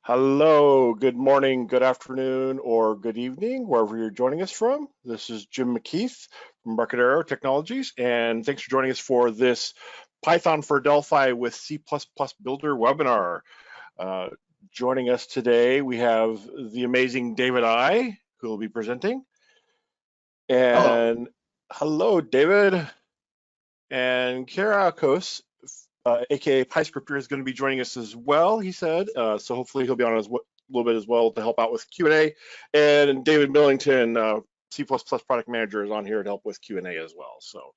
Hello, good morning, good afternoon, or good evening, wherever you're joining us from. This is Jim McKeith from Embarcadero Technologies, and thanks for joining us for this Python for Delphi with C++ Builder webinar. Joining us today, we have the amazing David I, who will be presenting. And hello David. And Kiriakos, aka PyScripter, is going to be joining us as well, he said. So hopefully he'll be on a little bit as well to help out with Q&A. And David Millington, C++ product manager, is on here to help with Q&A as well. So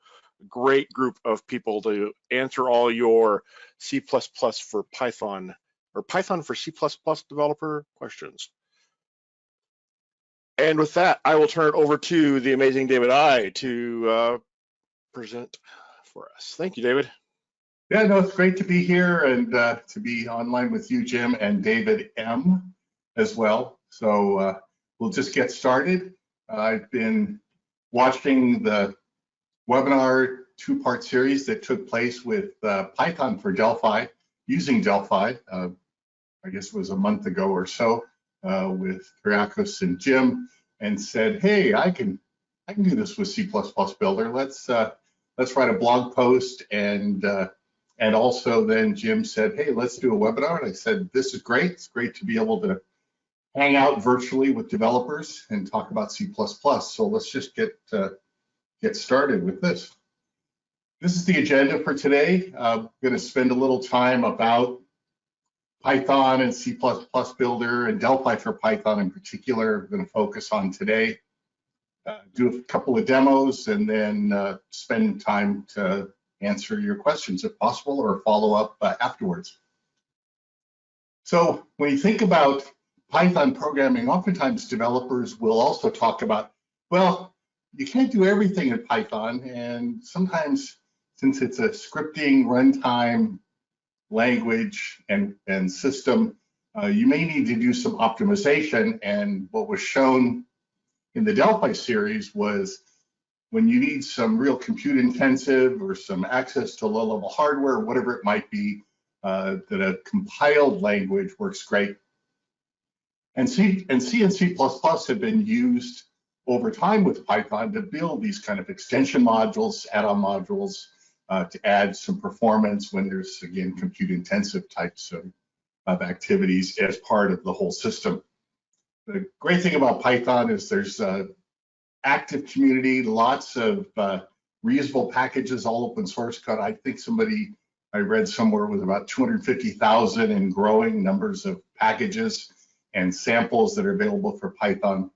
great group of people to answer all your C++ for Python or Python for C++ developer questions. And with that, I will turn it over to the amazing David I to present for us. Thank you, David. Yeah, no, it's great to be here and to be online with you, Jim, and David M as well. So we'll just get started. I've been watching the webinar two-part series that took place with Python for Delphi, using Delphi, I guess it was a month ago or so, with Kiriakos and Jim, and said, hey, I can do this with C++ Builder. Let's write a blog post, and also then Jim said, hey, let's do a webinar. And I said, this is great. It's great to be able to hang out virtually with developers and talk about C++. So let's just get started with this. This is the agenda for today. I'm going to spend a little time about Python and C++ Builder and Delphi for Python in particular. I'm going to focus on today. Do a couple of demos and then spend time to answer your questions if possible, or follow up afterwards. So when you think about Python programming, oftentimes developers will also talk about, well, you can't do everything in Python, and sometimes since it's a scripting runtime language and system, you may need to do some optimization. And what was shown in the Delphi series was when you need some real compute intensive or some access to low level hardware, whatever it might be, that a compiled language works great. And C and C++ have been used over time with Python to build these kind of extension modules, add-on modules, to add some performance when there's, again, compute intensive types of activities as part of the whole system. The great thing about Python is there's active community, lots of reusable packages, all open source code. I think I read somewhere with about 250,000 and growing numbers of packages and samples that are available for Python.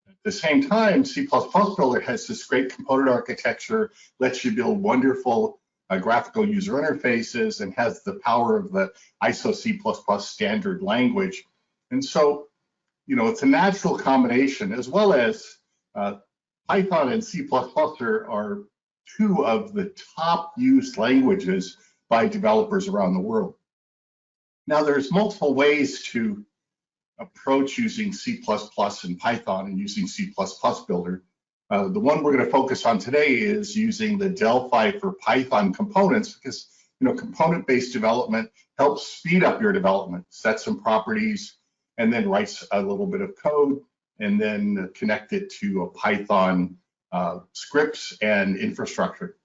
At the same time, C++ Builder has this great component architecture, lets you build wonderful graphical user interfaces, and has the power of the ISO C++ standard language. And so, you know, it's a natural combination, as well as Python and C++ are two of the top used languages by developers around the world. Now, there's multiple ways to approach using C++ and Python and using C++ Builder. The one we're going to focus on today is using the Delphi for Python components, because, you know, component-based development helps speed up your development, set some properties, and then writes a little bit of code, and then connect it to a Python scripts and infrastructure.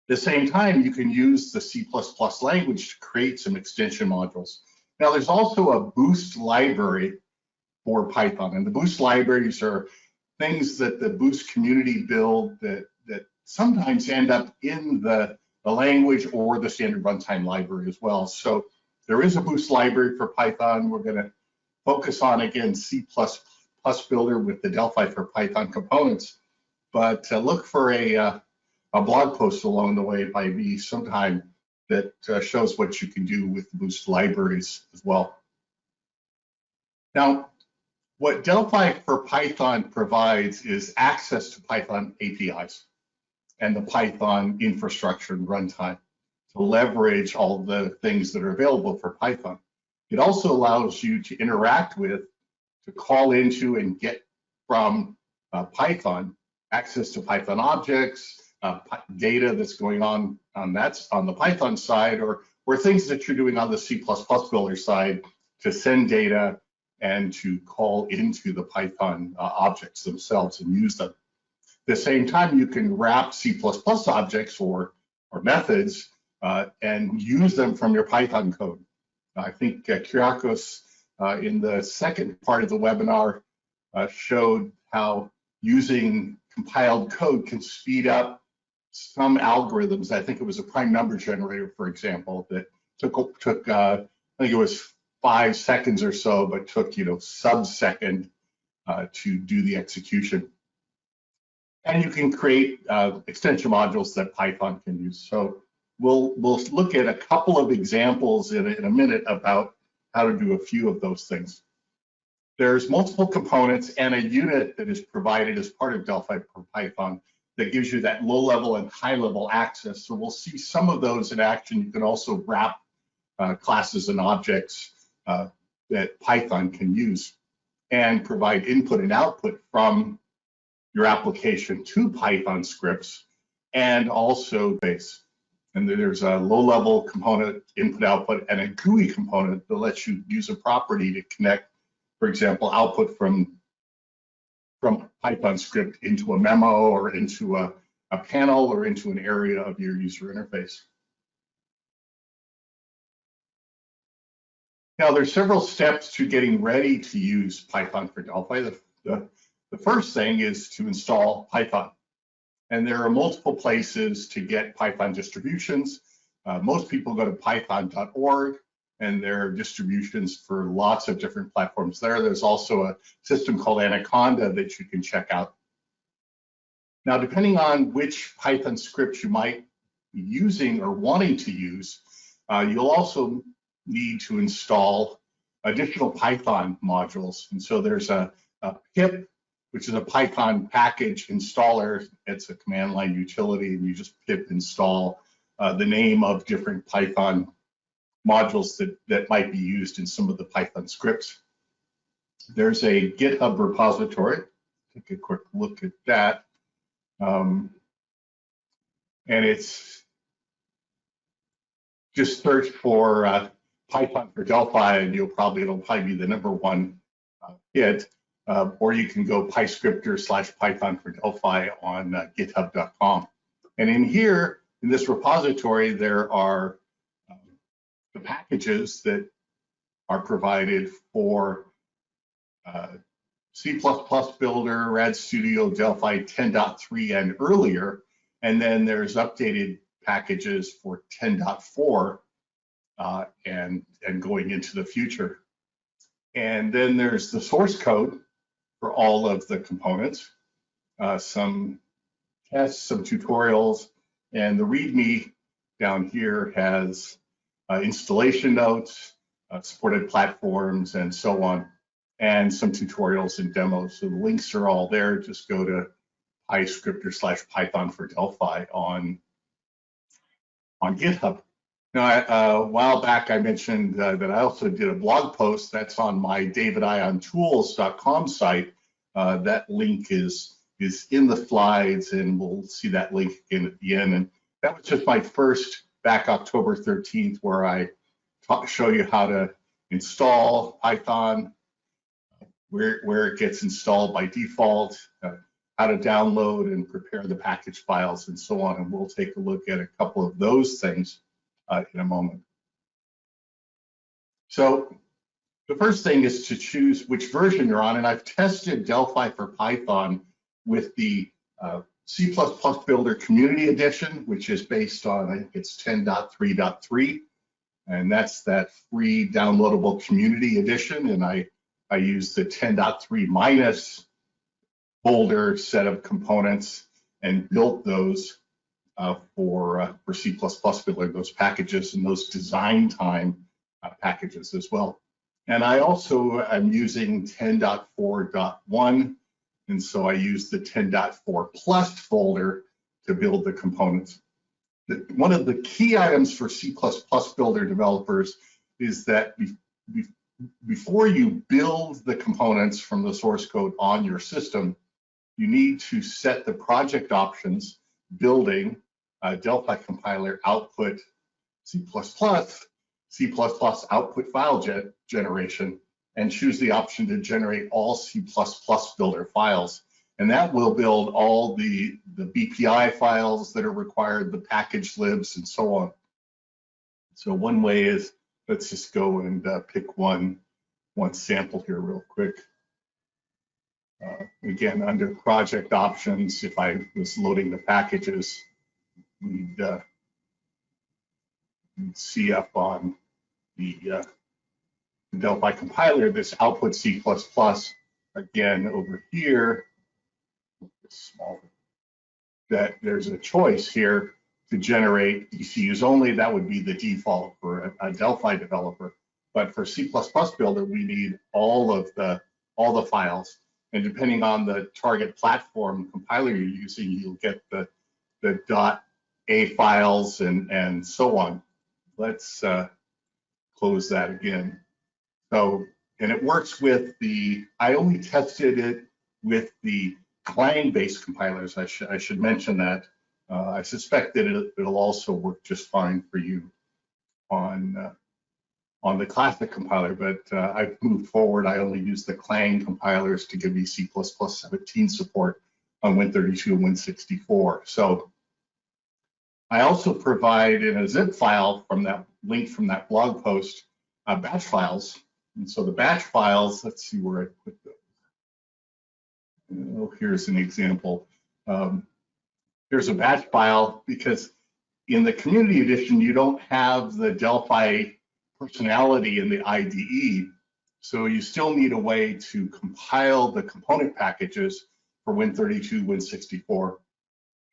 At the same time, you can use the C++ language to create some extension modules. Now, there's also a Boost library for Python, and the Boost libraries are things that the Boost community build that sometimes end up in the language or the standard runtime library as well. So there is a Boost library for Python. We're going to focus on, again, C++ Builder with the Delphi for Python components, but look for a blog post along the way by me sometime that shows what you can do with the Boost libraries as well. Now, what Delphi for Python provides is access to Python APIs and the Python infrastructure and runtime to leverage all the things that are available for Python. It also allows you to interact with, to call into and get from Python access to Python objects, data that's going on the Python side, or things that you're doing on the C++ Builder side to send data and to call into the Python objects themselves and use them. At the same time, you can wrap C++ objects or methods and use them from your Python code. I think Kiriakos in the second part of the webinar showed how using compiled code can speed up some algorithms. I think it was a prime number generator, for example, that took I think it was 5 seconds or so, but took sub-second to do the execution. And you can create extension modules that Python can use. So we'll look at a couple of examples in a minute about how to do a few of those things. There's multiple components and a unit that is provided as part of Delphi4Python that gives you that low-level and high-level access. So we'll see some of those in action. You can also wrap classes and objects that Python can use and provide input and output from your application to Python scripts and also base. And then there's a low-level component, input output, and a GUI component that lets you use a property to connect, for example, output from Python script into a memo or into a panel or into an area of your user interface. Now, there's several steps to getting ready to use Python for Delphi. The first thing is to install Python. And there are multiple places to get Python distributions. Most people go to python.org, and there are distributions for lots of different platforms there. There's also a system called Anaconda that you can check out. Now, depending on which Python scripts you might be using or wanting to use, you'll also need to install additional Python modules. And so there's a pip, which is a Python package installer. It's a command line utility, and you just pip install the name of different Python modules that might be used in some of the Python scripts. There's a GitHub repository. Take a quick look at that. And it's just search for Python for Delphi, and it'll probably be the #1 hit. Or you can go PyScripter/Python for Delphi on github.com. And in here, in this repository, there are the packages that are provided for C++ Builder, Rad Studio, Delphi 10.3 and earlier. And then there's updated packages for 10.4 and going into the future. And then there's the source code for all of the components, some tests, some tutorials, and the README down here has installation notes, supported platforms, and so on, and some tutorials and demos. So the links are all there. Just go to PyScripter/Python for Delphi on GitHub. Now, a while back, I mentioned that I also did a blog post that's on my davidiontools.com site. That link is in the slides, and we'll see that link again at the end. And that was just my first back October 13th, where I show you how to install Python, where it gets installed by default, how to download and prepare the package files, and so on. And we'll take a look at a couple of those things in a moment. So the first thing is to choose which version you're on, and I've tested Delphi for Python with the C++ Builder Community Edition, which is based on, I think it's 10.3.3, and that's that free downloadable community edition, and I use the 10.3 minus folder set of components and built those for C++ Builder, those packages and those design time packages as well. And I also am using 10.4.1, and so I use the 10.4 plus folder to build the components. One of the key items for C++ Builder developers is that before you build the components from the source code on your system, you need to set the project options, building, Delphi compiler, output, C++, C++ output file generation and choose the option to generate all C++ builder files. And that will build all the BPI files that are required, the package libs, and so on. So one way is, let's just go and pick one sample here real quick. Again, under project options, if I was loading the packages, we'd see up on the Delphi compiler this output C++. Again, over here, small, that there's a choice here to generate ECUs only. That would be the default for a Delphi developer. But for C++ builder, we need all the files. And depending on the target platform compiler you're using, you'll get the .a files and so on. Let's close that again. So, and it works with I only tested it with the Clang-based compilers. I should mention that. I suspect that it'll also work just fine for you on the classic compiler, but I've moved forward. I only use the Clang compilers to give me C++ 17 support on Win32 and Win64. So I also provide in a zip file from that link from that blog post batch files. And so the batch files, let's see where I put those. Oh, here's an example. Here's a batch file because in the community edition, you don't have the Delphi personality in the IDE. So you still need a way to compile the component packages for Win32, Win64.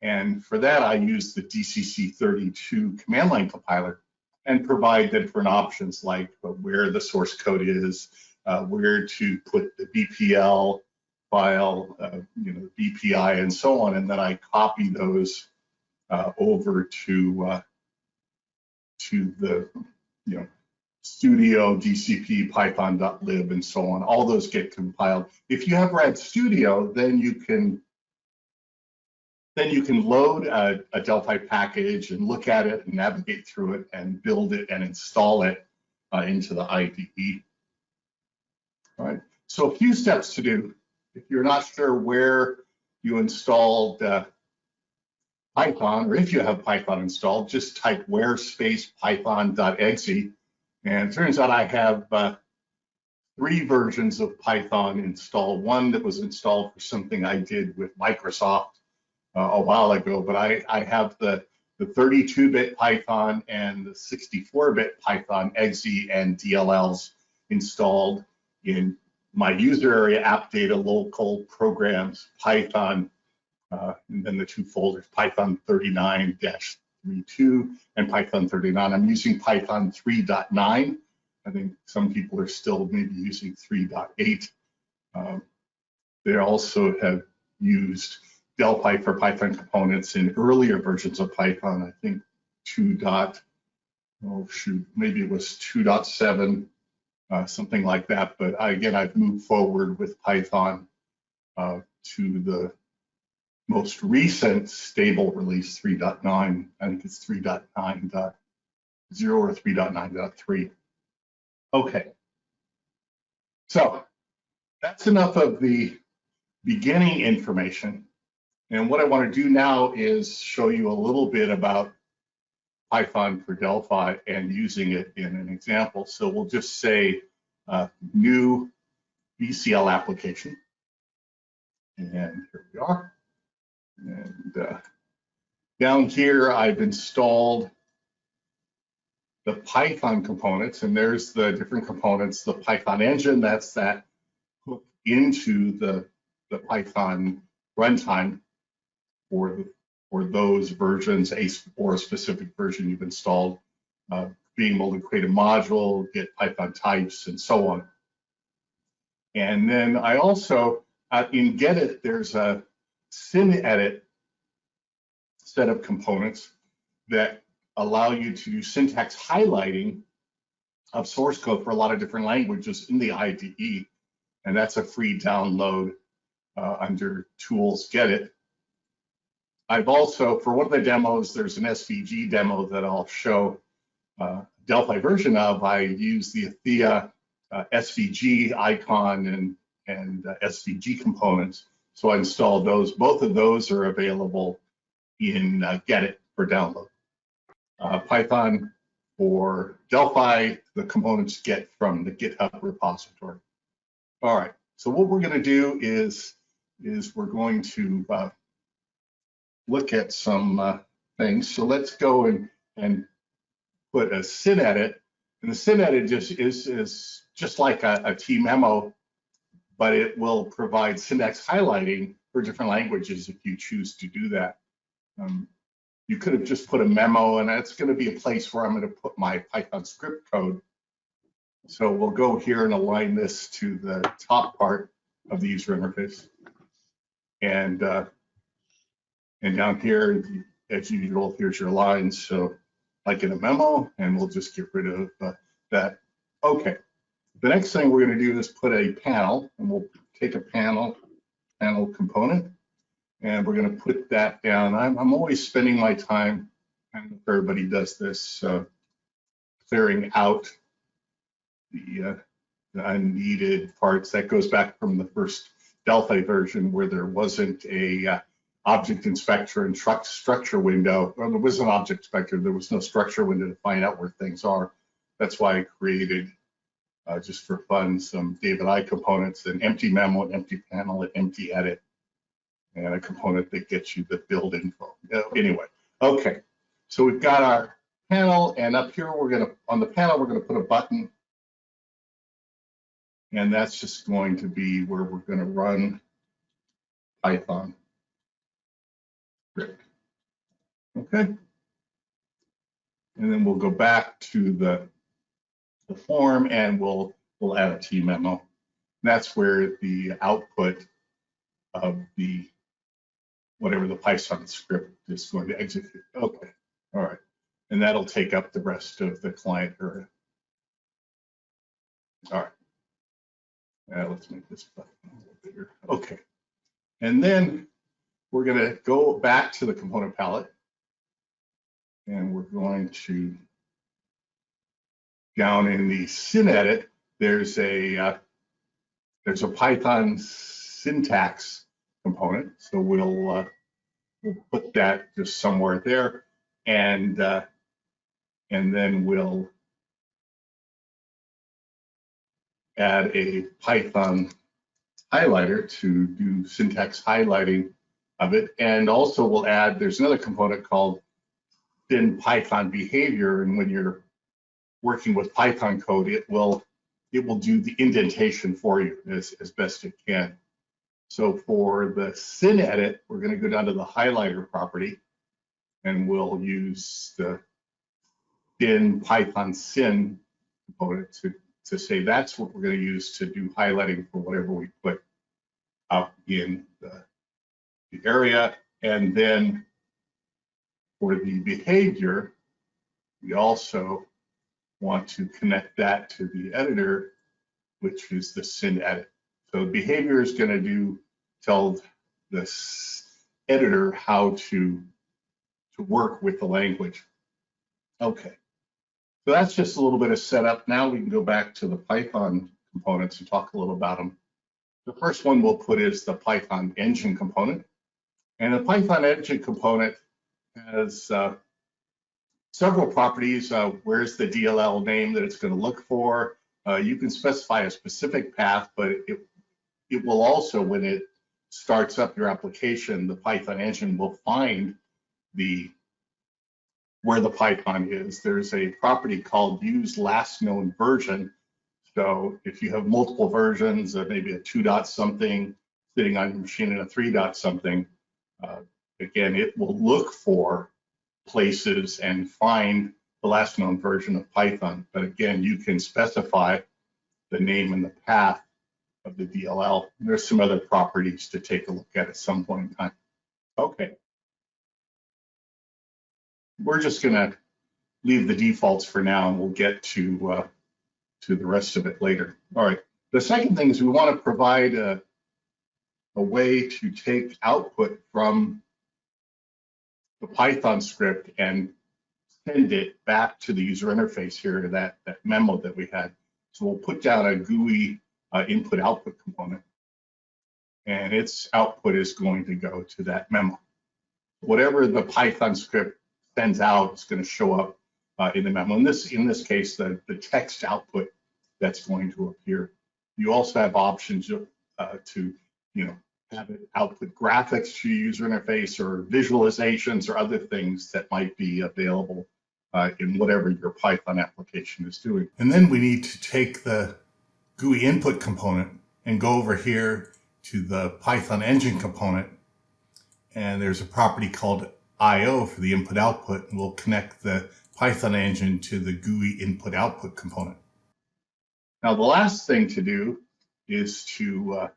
And for that, I use the DCC32 command line compiler and provide the different options like where the source code is, where to put the BPL file, the BPI and so on, and then I copy those over to the Studio, DCP, Python.lib, and so on. All those get compiled. If you have Rad Studio, then you can load a Delphi package and look at it and navigate through it and build it and install it into the IDE. All right. So a few steps to do. If you're not sure where you installed Python, or if you have Python installed, just type where space python.exe. And it turns out I have 3 versions of Python installed. One that was installed for something I did with Microsoft a while ago, but I have the 32-bit Python and the 64-bit Python exe and DLLs installed in my user area app data local programs Python, and then the 2 folders, Python 39-32 and Python 39. I'm using Python 3.9. I think some people are still maybe using 3.8. They also have used Delphi for Python components in earlier versions of Python. I think maybe it was 2.7, something like that. But again, I've moved forward with Python to the most recent stable release, 3.9. I think it's 3.9.0 or 3.9.3. Okay. So that's enough of the beginning information. And what I want to do now is show you a little bit about Python for Delphi and using it in an example. So we'll just say new VCL application. And here we are. And down here, I've installed the Python components, and there's the different components. The Python engine, that's that hook into the Python runtime for those versions, or a specific version you've installed, being able to create a module, get Python types, and so on. And then I also, in Gedit, there's a SynEdit set of components that allow you to do syntax highlighting of source code for a lot of different languages in the IDE. And that's a free download under Tools, Gedit. I've also, for one of the demos, there's an SVG demo that I'll show. I Delphi version of, I use the Athea SVG icon and SVG components. So I installed those. Both of those are available in Get It for download. Python for Delphi, the components get from the GitHub repository. All right, so what we're going to do is we're going to look at some things. So let's go and put a synedit, and the synedit is just like a T memo, but it will provide syntax highlighting for different languages if you choose to do that. You could have just put a memo, and that's going to be a place where I'm going to put my Python script code. So we'll go here and align this to the top part of the user interface. And down here, as usual, here's your lines. So like in a memo, and we'll just get rid of that. Okay. The next thing we're going to do is put a panel, and we'll take a panel component, and we're going to put that down. I'm always spending my time, I don't know if everybody does this, clearing out the unneeded parts. That goes back from the first Delphi version where there wasn't a object inspector and structure window. Well, there was an object inspector, there was no structure window to find out where things are. That's why I created, just for fun, some David components, an empty memo, an empty panel, an empty edit, and a component that gets you the build info. Anyway, okay, so we've got our panel, and up here on the panel we're going to put a button, and that's just going to be where we're going to run Python script. Okay, and then we'll go back to the form, and we'll add a T memo. That's where the output of the whatever the Python script is going to execute. Okay, all right, and that'll take up the rest of the client area. All right, let's make this button a little bigger. Okay, and then we're going to go back to the component palette, and we're going to, down in the synedit, there's a Python syntax component. So we'll put that just somewhere there, and then we'll add a Python highlighter to do syntax highlighting of it. And also we'll add, there's another component called thin Python behavior, and when you're working with Python code, it will do the indentation for you as best it can. So for the synedit, we're going to go down to the highlighter property, and we'll use the thin Python syn component to say that's what we're going to use to do highlighting for whatever we put out in the area. And then for the behavior, we also want to connect that to the editor, which is the synedit. So behavior is going to tell this editor how to work with the language. Okay, so that's just a little bit of setup. Now we can go back to the Python components and talk a little about them. The first one we'll put is the Python engine component. And the Python engine component has several properties. Where's the DLL name that it's going to look for? You can specify a specific path, but it will also, when it starts up your application, the Python engine will find where the Python is. There's a property called use last known version. So if you have multiple versions of maybe a 2 dot something sitting on your machine and a 3 dot something, again, it will look for places and find the last known version of Python. But again, you can specify the name and the path of the DLL. There's some other properties to take a look at some point in time. Okay. We're just going to leave the defaults for now, and we'll get to the rest of it later. All right. The second thing is we want to provide a way to take output from the Python script and send it back to the user interface here, that memo that we had. So we'll put down a GUI input-output component, and its output is going to go to that memo. Whatever the Python script sends out is going to show up in the memo. In this case, the text output that's going to appear. You also have options to have it output graphics to your user interface or visualizations or other things that might be available in whatever your Python application is doing. And then we need to take the GUI input component and go over here to the Python engine component. And there's a property called IO for the input output, and we'll connect the Python engine to the GUI input output component. Now, the last thing to do is to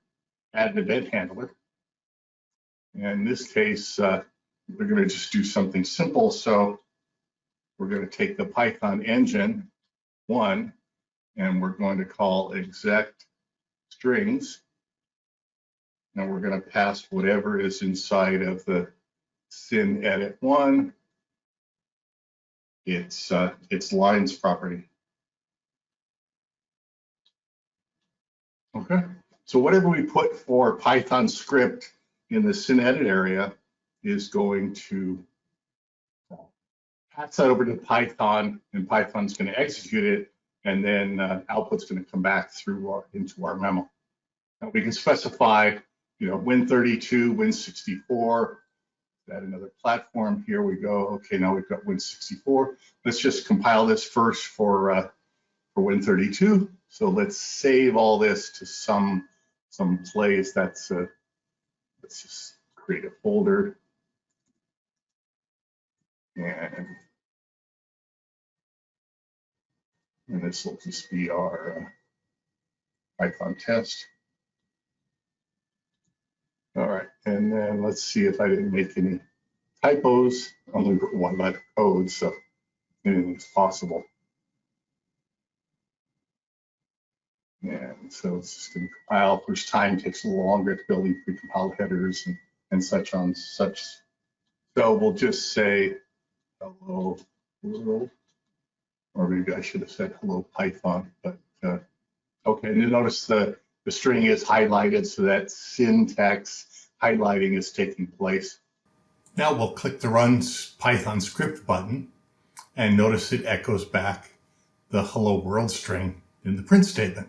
add an event handler. And in this case, we're going to just do something simple. So we're going to take the Python engine one, and we're going to call exec strings. Now we're going to pass whatever is inside of the syn edit one, its lines property. Okay, so whatever we put for Python script in the syn edit area is going to pass that over to Python, and Python's going to execute it, and then output's going to come back through into our memo. Now we can specify, Win32, Win64. Add another platform. Here we go. Okay, now we've got Win64. Let's just compile this first for Win32. So let's save all this to some place. Let's just create a folder, and this will just be our Python test. All right, and then let's see if I didn't make any typos. Only one line of code, so anything's possible. And so it's just going to compile. First time takes a little longer to build these precompiled headers and such on such. So we'll just say hello world, or maybe I should have said hello Python. But okay, and you notice the string is highlighted, so that syntax highlighting is taking place. Now we'll click the Run Python script button, and notice it echoes back the hello world string in the print statement.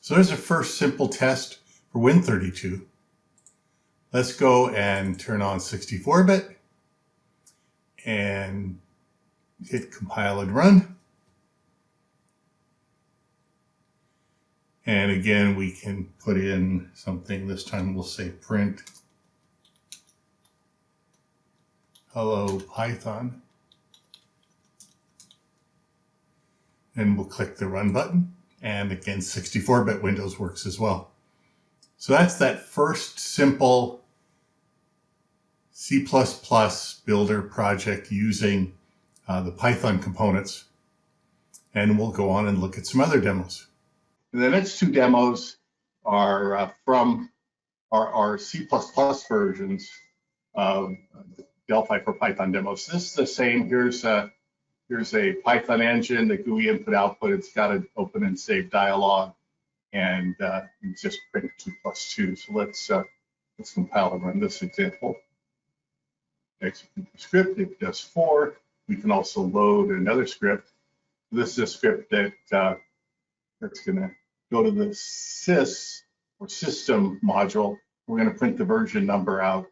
So there's a first simple test for Win32. Let's go and turn on 64-bit and hit compile and run. And again, we can put in something. This time we'll say print hello Python. And we'll click the run button. And again, 64-bit Windows works as well. So that's that first simple C++ builder project using the Python components. And we'll go on and look at some other demos. The next two demos are from our C++ versions of Delphi4Python demos. This is the same. Here's a Python engine, the GUI input output. It's got an open and save dialog, and it's just print 2+2. So let's compile and run this example. Execute the script. It does 4. We can also load another script. This is a script that's going to go to the sys or system module. We're going to print the version number out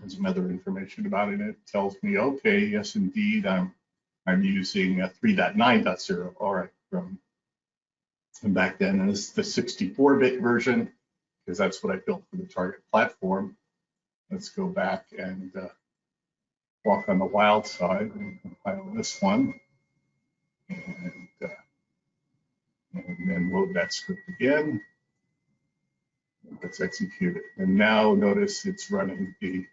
and some other information about it. It tells me, okay, yes, indeed, I'm using 3.9.0. All right, from back then, and this is the 64-bit version because that's what I built for the target platform. Let's go back and walk on the wild side and compile this one, and then load that script again. Let's execute it. And now notice it's running the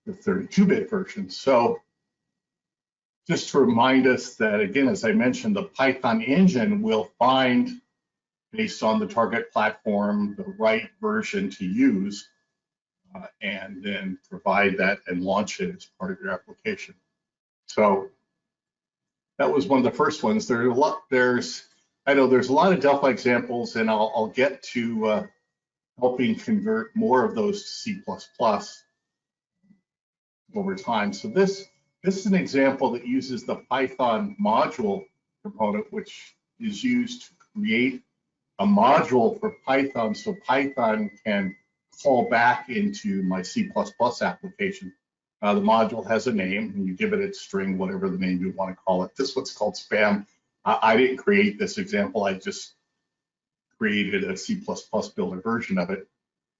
32-bit version. So just to remind us that, again, as I mentioned, the Python engine will find, based on the target platform, the right version to use, and then provide that and launch it as part of your application. So that was one of the first ones. I know there's a lot of Delphi examples, and I'll get to helping convert more of those to C++ over time. So this is an example that uses the Python module component, which is used to create a module for Python, so Python can call back into my C++ application. The module has a name, and you give it its string, whatever the name you want to call it. This one's called spam. I didn't create this example. I just created a C++ builder version of it.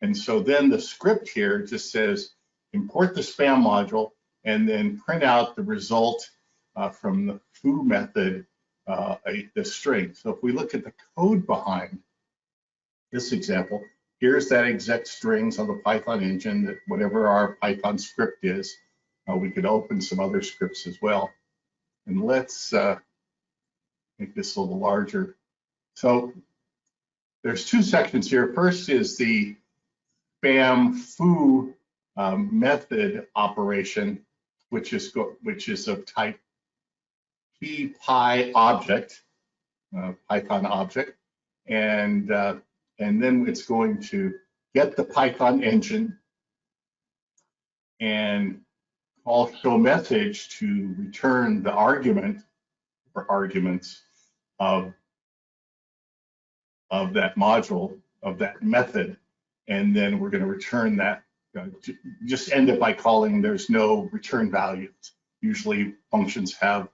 And so then the script here just says, import the spam module, and then print out the result from the foo method, the string. So if we look at the code behind this example, here's that exec strings on the Python engine, that whatever our Python script is. We could open some other scripts as well. And let's make this a little larger. So there's two sections here. First is the spam foo method operation, which is of type PY object, Python object, and then it's going to get the Python engine and call show message to return the argument or arguments of that module, of that method, and then we're going to return that. Just end it by calling. There's no return values. Usually functions have,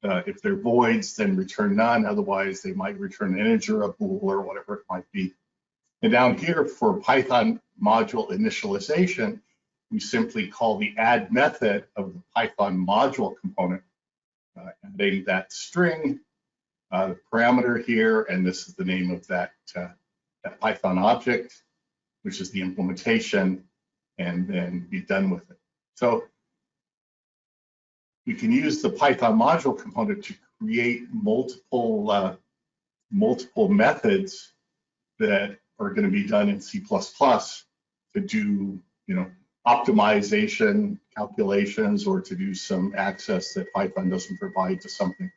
if they're voids, then return none. Otherwise, they might return an integer, a bool, or whatever it might be. And down here for Python module initialization, we simply call the add method of the Python module component, adding that string, the parameter here, and this is the name of that Python object, which is the implementation, and then be done with it. So we can use the Python module component to create multiple methods that are going to be done in C++ to do, optimization calculations, or to do some access that Python doesn't provide to something.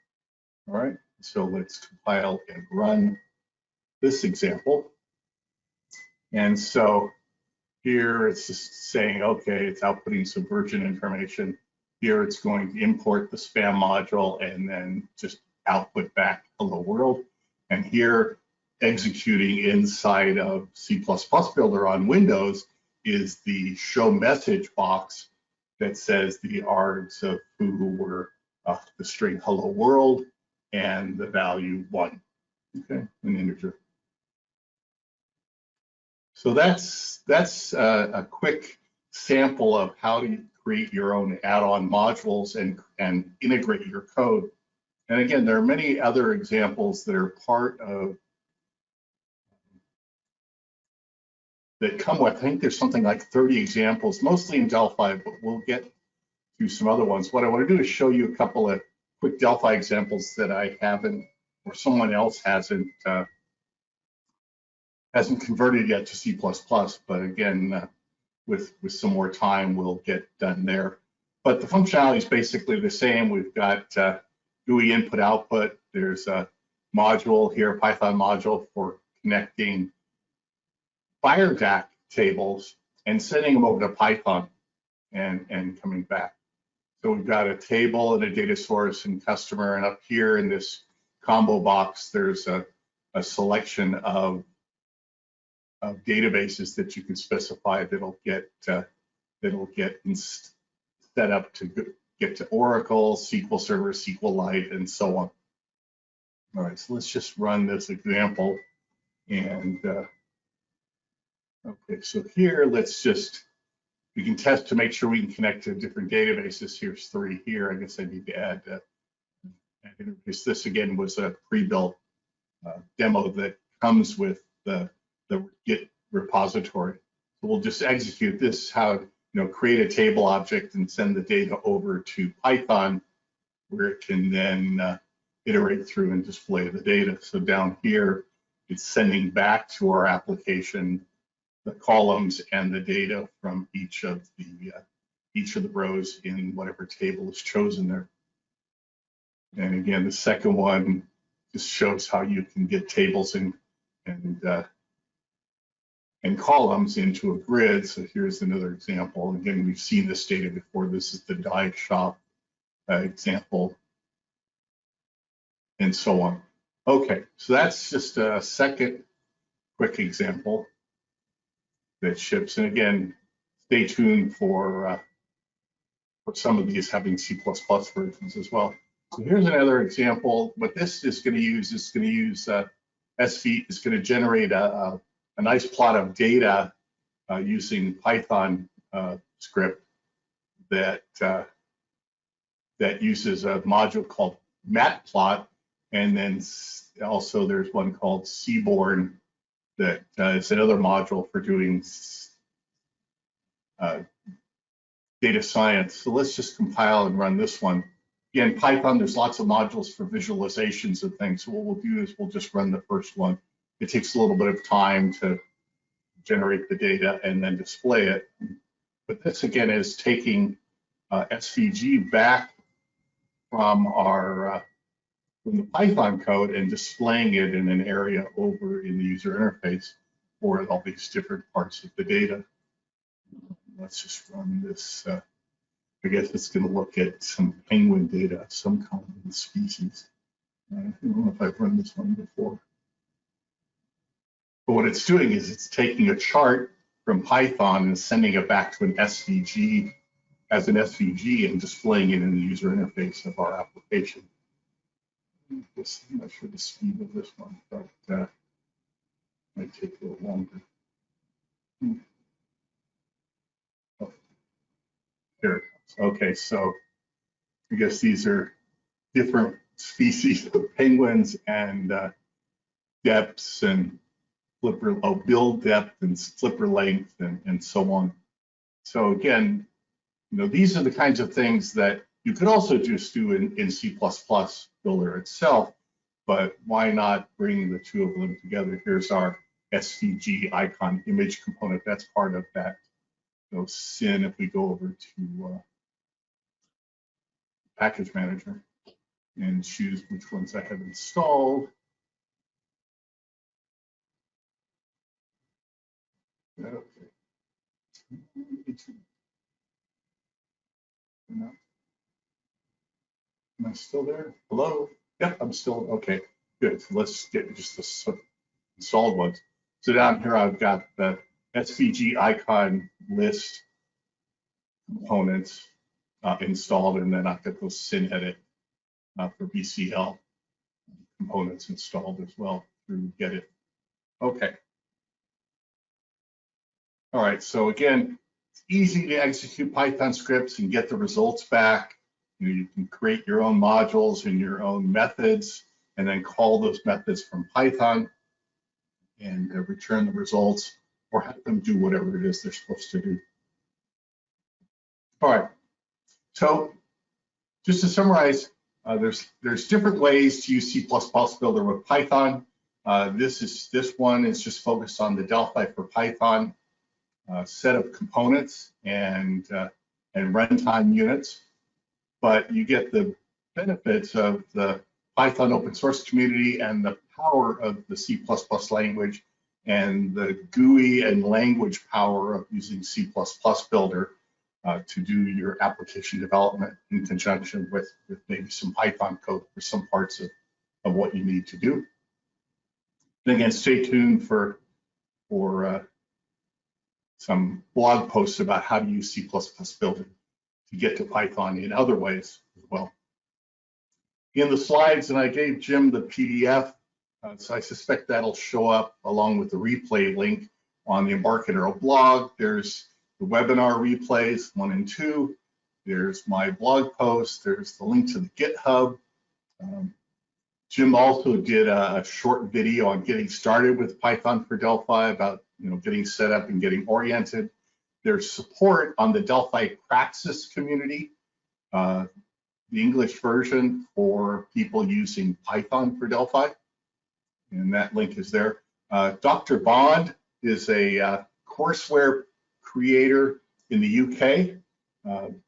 All right, so let's compile and run this example. And so here it's just saying, okay, it's outputting some version information. Here it's going to import the spam module and then just output back hello world. And here, executing inside of C++ Builder on Windows is the show message box that says the args of foo were the string hello world and the value 1, okay, an integer. So that's a quick sample of how to create your own add-on modules and integrate your code. And again, there are many other examples that are part of, that come with, I think there's something like 30 examples, mostly in Delphi, but we'll get to some other ones. What I want to do is show you a couple of quick Delphi examples that I haven't, or someone else hasn't converted yet to C++, but again, with some more time, we'll get done there. But the functionality is basically the same. We've got GUI input output. There's a module here, Python module for connecting FireDAC tables and sending them over to Python and coming back. So we've got a table and a data source and customer, and up here in this combo box, there's a selection of databases that you can specify that'll get set up to get to Oracle, SQL Server, SQLite, and so on. All right, so let's just run this example. And okay, so here we can test to make sure we can connect to different databases. Here's 3 here. I guess I need to add interface. This again was a pre-built demo that comes with the Git repository. So we'll just execute this, how, create a table object and send the data over to Python, where it can then iterate through and display the data. So down here, it's sending back to our application the columns and the data from each of the rows in whatever table is chosen there. And again, the second one just shows how you can get tables and columns into a grid. So here's another example. Again, we've seen this data before. This is the die shop example, and so on. Okay, so that's just a second quick example that ships. And again, stay tuned for some of these having C++ versions as well. So here's another example. What this is going to use is going to use SV. It's going to generate a nice plot of data using Python script that uses a module called matplot, and then also there's one called Seaborn that is another module for doing data science. So let's just compile and run this one. Again, Python, there's lots of modules for visualizations of things. So what we'll do is we'll just run the first one. It takes a little bit of time to generate the data and then display it. But this again is taking SVG back from from the Python code and displaying it in an area over in the user interface for all these different parts of the data. Let's just run this. I guess it's going to look at some penguin data, some common species. I don't know if I've run this one before. But what it's doing is it's taking a chart from Python and sending it back to an SVG as an SVG and displaying it in the user interface of our application. I'm not sure the speed of this one, but might take a little longer. Oh, there it comes. Okay, so I guess these are different species of penguins and depths and build depth and flipper length and so on. So again, these are the kinds of things that you could also just do in C++ Builder itself, but why not bring the two of them together? Here's our SVG icon image component. That's part of that SYN. If we go over to Package Manager and choose which ones I have installed. Okay. Am I still there? Hello? Yep, I'm still, okay, good. So let's get just the installed ones. So down here, I've got the SVG icon list components installed, and then I've got those SYN edit for BCL components installed as well through Get It. Okay. All right, so again, it's easy to execute Python scripts and get the results back. You can create your own modules and your own methods, and then call those methods from Python and return the results or have them do whatever it is they're supposed to do. All right, so just to summarize, there's different ways to use C++ Builder with Python. This one is just focused on the Delphi4Python set of components and runtime units. But you get the benefits of the Python open source community and the power of the C++ language and the GUI and language power of using C++ Builder to do your application development in conjunction with maybe some Python code for some parts of what you need to do. And again, stay tuned for some blog posts about how to use C++ Builder to get to Python in other ways as well. In the slides, and I gave Jim the PDF, so I suspect that'll show up along with the replay link on the Embarcadero blog. There's the webinar replays 1 and 2. There's my blog post. There's the link to the GitHub. Jim also did a short video on getting started with Python for Delphi about getting set up and getting oriented. There's support on the Delphi Praxis community, the English version for people using Python for Delphi, and that link is there. Dr. Bond is a courseware creator in the UK,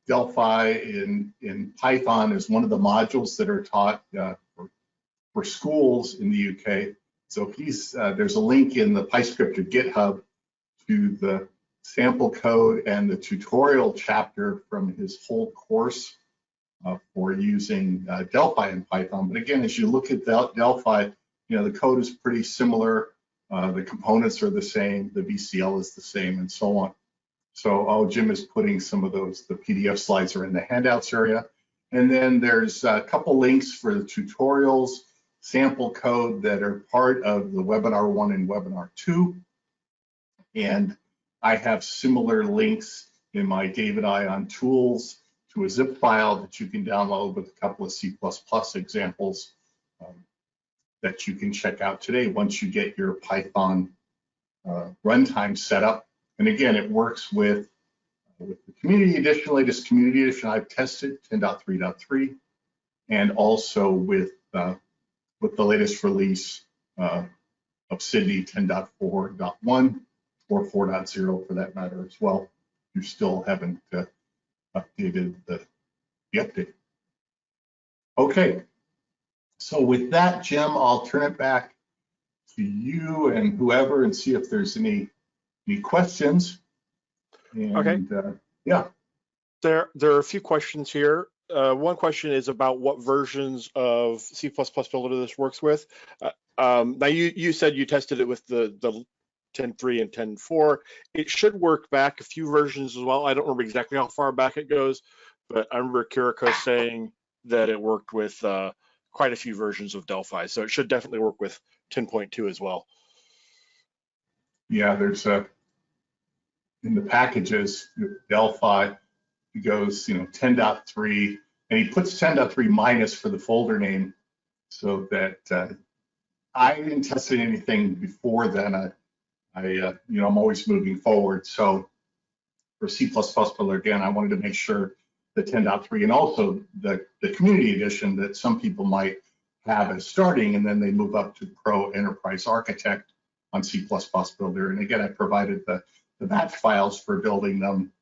Delphi in Python is one of the modules that are taught for schools in the UK. So there's a link in the PyScripter GitHub to the sample code and the tutorial chapter from his whole course for using Delphi in Python. But again, as you look at Delphi, the code is pretty similar. The components are the same, the VCL is the same, and so on. So Jim is putting some of those, the PDF slides are in the handouts area. And then there's a couple links for the tutorials, sample code that are part of the Webinar 1 and Webinar 2. And I have similar links in my David I on tools to a zip file that you can download with a couple of C++ examples that you can check out today once you get your Python runtime set up. And again, it works with the Community Edition, latest Community Edition I've tested, 10.3.3, and also with the latest release of Sydney 10.4.1 or 4.0 for that matter as well. You still haven't updated the update. Okay, so with that, Jim, I'll turn it back to you and whoever and see if there's any questions. And, okay. Yeah. There are a few questions here. One question is about what versions of C++ Builder this works with. Now you said you tested it with the 10.3 and 10.4. It should work back a few versions as well. I don't remember exactly how far back it goes, but I remember Kiriakos saying that it worked with quite a few versions of Delphi. So it should definitely work with 10.2 as well. Yeah, there's in the packages, Delphi, he goes, 10.3, and he puts 10.3 minus for the folder name, so that I didn't test anything before then. I'm always moving forward. So for C++ Builder, again, I wanted to make sure the 10.3 and also the Community Edition that some people might have as starting, and then they move up to Pro Enterprise Architect on C++ Builder. And again, I provided the batch files for building them.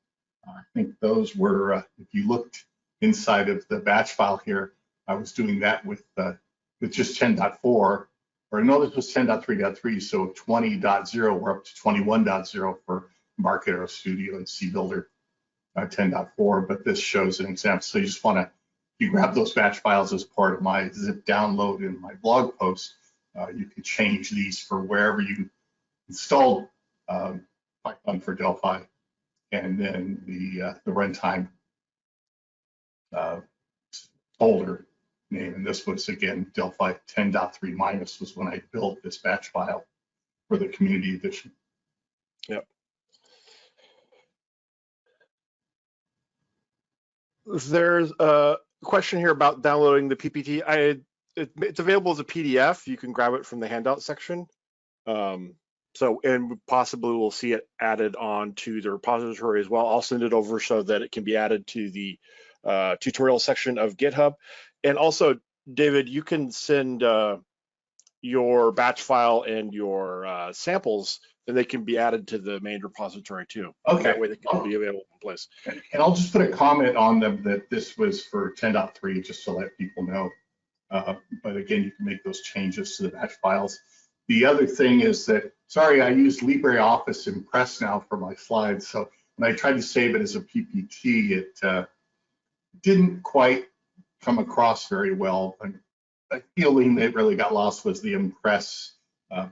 I think those were, if you looked inside of the batch file here, I was doing that with just 10.4, or no, this was 10.3.3, so 20.0, we're up to 21.0 for Embarcadero Studio and C Builder 10.4, but this shows an example. So you just want to, you grab those batch files as part of my zip download in my blog post. You can change these for wherever you installed Python for Delphi, and then the runtime folder name. And this was, again, Delphi 10.3 minus was when I built this batch file for the Community Edition. Yep. There's a question here about downloading the PPT. It's available as a PDF. You can grab it from the handout section. And possibly we'll see it added on to the repository as well. I'll send it over so that it can be added to the tutorial section of GitHub. And also, David, you can send your batch file and your samples, and they can be added to the main repository too. Okay. That way they can be available in place. And I'll just put a comment on them that this was for 10.3, just to let people know. But again, you can make those changes to the batch files. The other thing is that, sorry, I used LibreOffice Impress now for my slides. So when I tried to save it as a PPT, it didn't quite come across very well. The feeling that really got lost was the Impress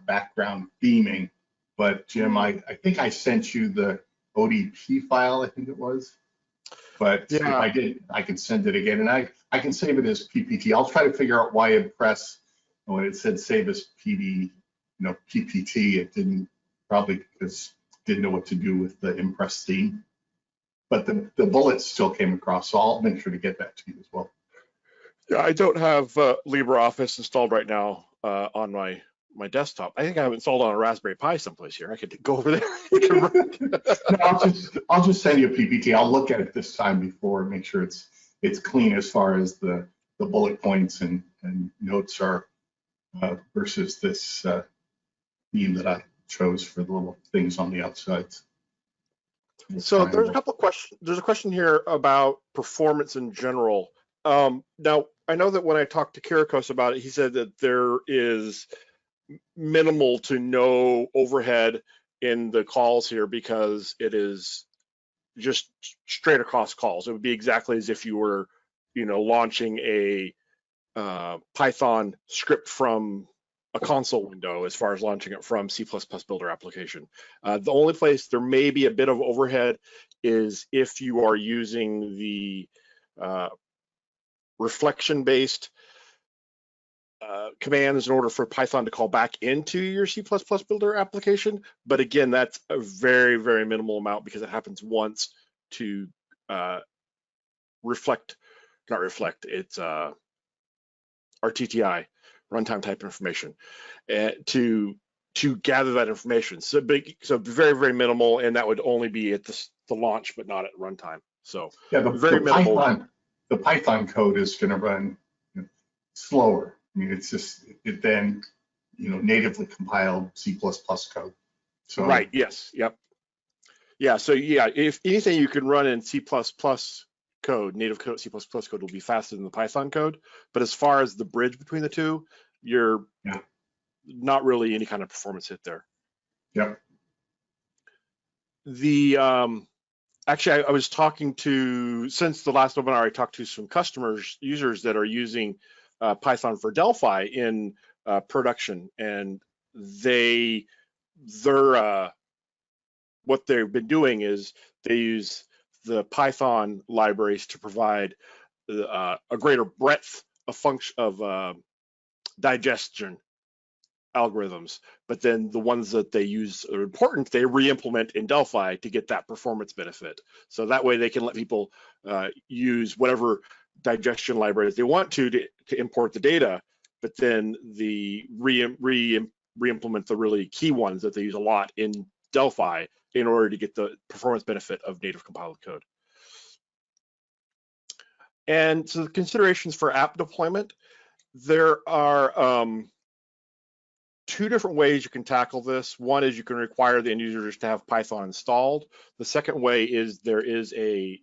background theming. But Jim, I think I sent you the ODP file, I think it was. But yeah, if I did, I can send it again, and I can save it as PPT. I'll try to figure out why Impress, when it said save as PPT, it didn't, probably because it didn't know what to do with the Impress theme. But the bullets still came across, so I'll make sure to get that to you as well. Yeah, I don't have LibreOffice installed right now on my desktop. I think I have it installed on a Raspberry Pi someplace here. I could go over there. No, I'll just send you a PPT. I'll look at it this time before and make sure it's clean as far as the bullet points and notes are versus this theme that I chose for the little things on the outsides. So there's a couple of questions. There's a question here about performance in general. Now, I know that when I talked to Kiriakos about it, he said that there is minimal to no overhead in the calls here because it is just straight across calls. It would be exactly as if you were, launching a Python script from a console window as far as launching it from C++ Builder application. The only place there may be a bit of overhead is if you are using the reflection-based commands in order for Python to call back into your C++ Builder application. But again, that's a very, very minimal amount because it happens once to it's RTTI, runtime type information, to gather that information. So very, very minimal, and that would only be at the launch, but not at runtime. So yeah, very minimal. The Python code is going to run slower. I mean, it then natively compiled C++ code. So right. Yes. Yep. Yeah. So yeah, if anything you can run in C++ code, native code, C++ code will be faster than the Python code. But as far as the bridge between the two, you're not really any kind of performance hit there. Yep. Actually, I was talking to, since the last webinar, I talked to some users that are using Python for Delphi in production, and what they've been doing is they use the Python libraries to provide a greater breadth of digestion algorithms, but then the ones that they use are important, they re-implement in Delphi to get that performance benefit. So that way they can let people use whatever digestion libraries they want to import the data, but then the re-implement the really key ones that they use a lot in Delphi in order to get the performance benefit of native compiled code. And so the considerations for app deployment, there are two different ways you can tackle this. One is you can require the end users to have Python installed. The second way is there is a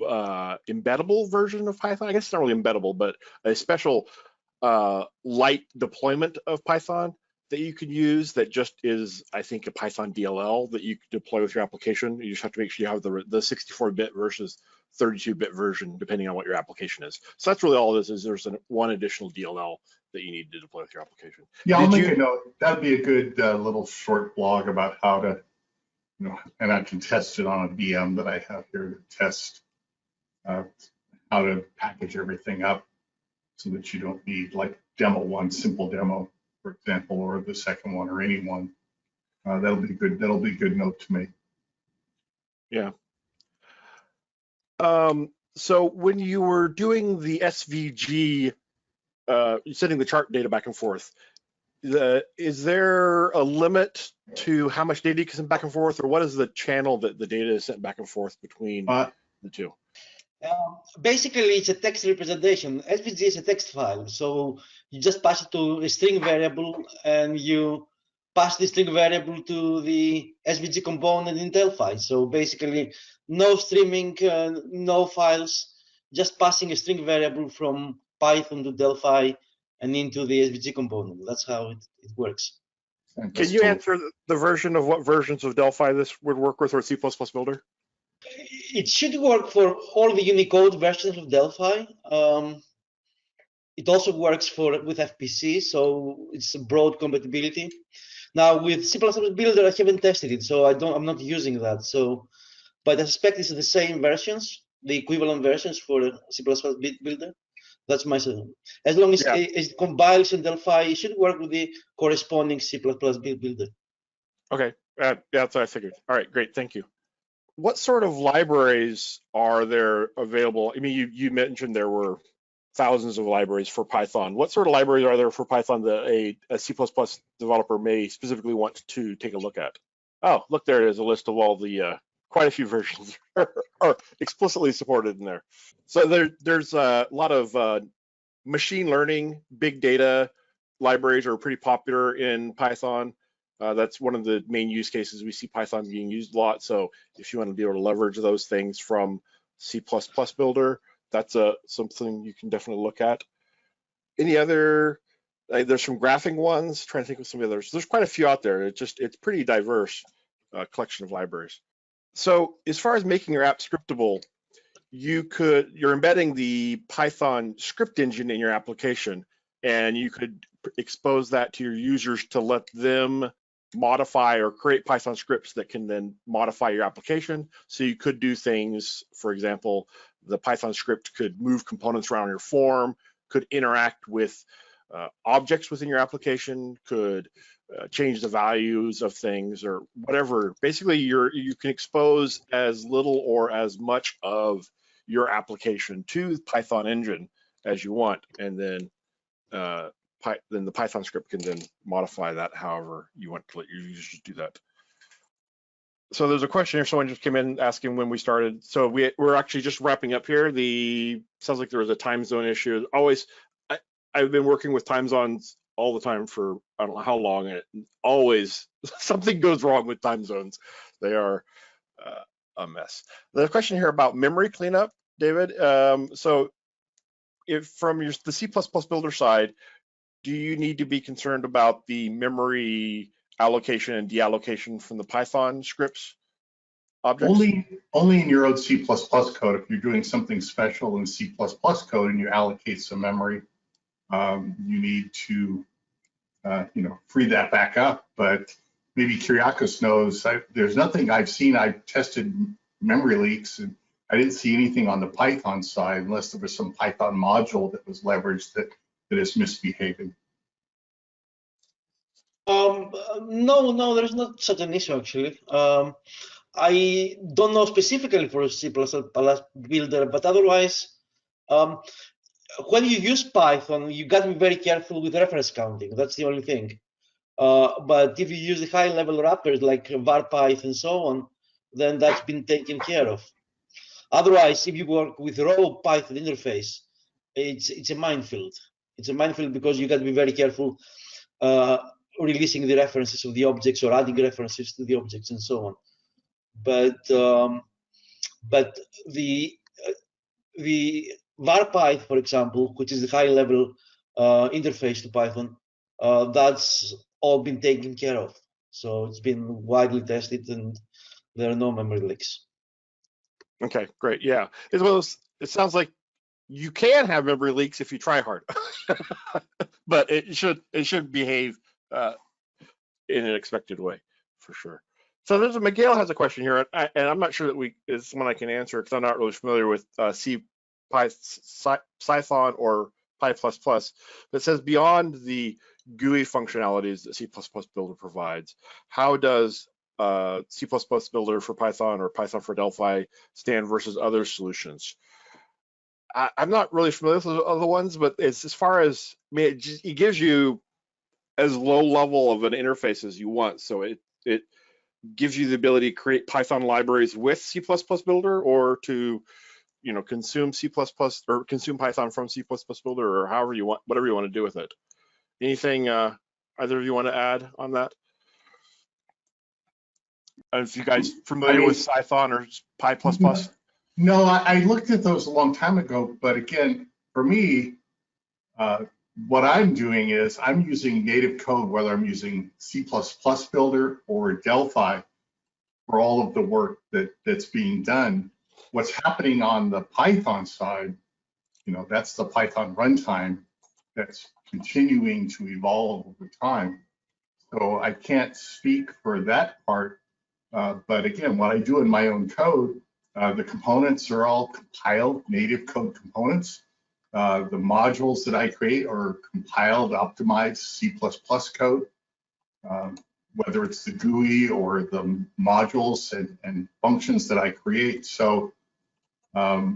embeddable version of Python. I guess it's not really embeddable, but a special light deployment of Python that you can use that just is, I think, a Python DLL that you can deploy with your application. You just have to make sure you have the 64-bit versus 32-bit version, depending on what your application is. So that's really all this is. There's one additional DLL that you need to deploy with your application. Yeah, I'll make a note. That'd be a good little short blog about how to, and I can test it on a VM that I have here to test how to package everything up so that you don't need like demo one, simple demo, for example, or the second one or any one. That'll be good. That'll be a good note to make. Yeah. So when you were doing the SVG, sending the chart data back and forth, is there a limit to how much data you can send back and forth, or what is the channel that the data is sent back and forth between the two? Basically, it's a text representation. SVG is a text file, so you just pass it to a string variable, and you pass the string variable to the SVG component in Delphi. So basically, no streaming, no files, just passing a string variable from Python to Delphi and into the SVG component. That's how it works. Can you answer the version of what versions of Delphi this would work with, or C++ Builder? It should work for all the Unicode versions of Delphi. It also works with FPC, so it's a broad compatibility. Now with C++ Builder, I haven't tested it, so I'm not using that. So, but I suspect it's the same versions, the equivalent versions for C++ Builder. That's my suggestion. As long as it compiles in Delphi, it should work with the corresponding C++ Builder. Okay, that's what I figured. All right, great, thank you. What sort of libraries are there available? I mean, you mentioned there were thousands of libraries for Python. What sort of libraries are there for Python that a C++ developer may specifically want to take a look at? Oh, look, there it is, a list of all the, quite a few versions are explicitly supported in there. So there's a lot of machine learning, big data libraries are pretty popular in Python. That's one of the main use cases we see Python being used a lot. So if you want to be able to leverage those things from C++ Builder, that's something you can definitely look at. Any other, there's some graphing ones, trying to think of some others. There's quite a few out there. It's pretty diverse collection of libraries. So as far as making your app scriptable, you're embedding the Python script engine in your application, and you could expose that to your users to let them modify or create Python scripts that can then modify your application. So you could do things, for example, the Python script could move components around your form, could interact with objects within your application, could change the values of things or whatever. Basically, you can expose as little or as much of your application to the Python engine as you want, and then the Python script can then modify that however you want to let your users do that. So there's a question here. Someone just came in asking when we started. So we're actually just wrapping up here. Sounds like there was a time zone issue. I've been working with time zones all the time for I don't know how long, and always something goes wrong with time zones. They are a mess. There's a question here about memory cleanup, David. So if from the C++ builder side, do you need to be concerned about the memory allocation and deallocation from the Python scripts objects? Only in your own C++ code. If you're doing something special in C++ code and you allocate some memory, you need to free that back up. But maybe Kiriakos knows. There's nothing I've seen. I've tested memory leaks, and I didn't see anything on the Python side unless there was some Python module that was leveraged that is misbehaving. No, there's not such an issue actually. I don't know specifically for C++ builder, but otherwise, when you use Python, you got to be very careful with reference counting. That's the only thing. But if you use the high-level wrappers like VarPyth and so on, then that's been taken care of. Otherwise, if you work with raw Python interface, it's a minefield. It's a minefield because you got to be very careful releasing the references of the objects or adding references to the objects and so on. But the VarPyth, for example, which is the high-level interface to Python, that's all been taken care of. So it's been widely tested, and there are no memory leaks. Okay, great. Yeah, it sounds like you can have memory leaks if you try hard, but it should behave in an expected way for sure. So Miguel has a question here, and I'm not sure that it's someone I can answer because I'm not really familiar with Python or Py++. That says beyond the GUI functionalities that C++ Builder provides, how does C++ Builder for Python or Python for Delphi stand versus other solutions? I'm not really familiar with the other ones, but it's as far as it gives you as low level of an interface as you want. So it gives you the ability to create Python libraries with C++ Builder, or to consume C++ or consume Python from C++ Builder, or however you want, whatever you want to do with it. Anything either of you want to add on that? If you guys familiar with Python or Py++? No, I looked at those a long time ago, but again, for me, what I'm doing is I'm using native code, whether I'm using C++ Builder or Delphi, for all of the work that's being done. What's happening on the Python side, that's the Python runtime that's continuing to evolve over time. So I can't speak for that part, but again, what I do in my own code, the components are all compiled native code components. The modules that I create are compiled, optimized C++ code, whether it's the GUI or the modules and functions that I create. So I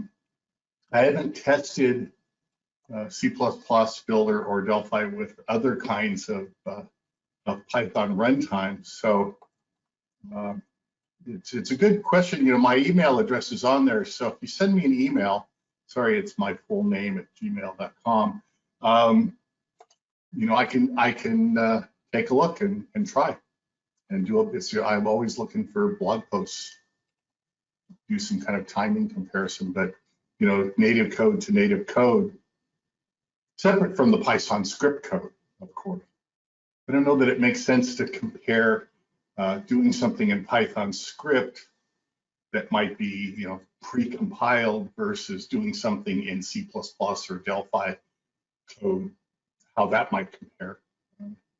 haven't tested C++ Builder or Delphi with other kinds of Python runtime. So it's a good question. My email address is on there. So if you send me an email, sorry, it's my full name at gmail.com. I can take a look and try. and do this. I'm always looking for blog posts, do some kind of timing comparison, but native code to native code, separate from the Python script code, of course. I don't know that it makes sense to compare doing something in Python script that might be, pre-compiled versus doing something in C++ or Delphi code, how that might compare.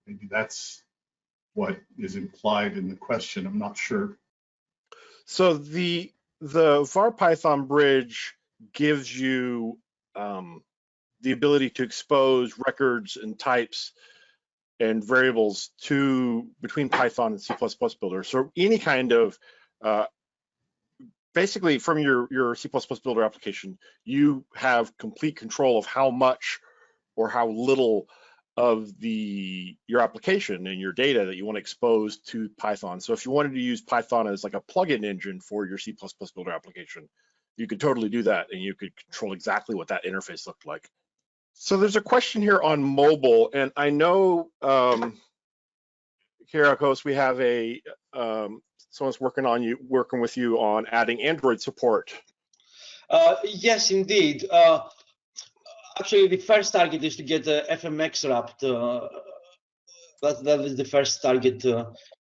Maybe that's what is implied in the question. I'm not sure. So the var-Python bridge gives you the ability to expose records and types and variables between Python and C++ builder. So any kind of basically from your C++ builder application, you have complete control of how much or how little of your application and your data that you want to expose to Python. So if you wanted to use Python as like a plugin engine for your C++ builder application, you could totally do that, and you could control exactly what that interface looked like. So there's a question here on mobile, and I know, Kiriakos, we have someone's working with you on adding Android support. Yes, indeed. Actually, the first target is to get FMX wrapped. That is the first target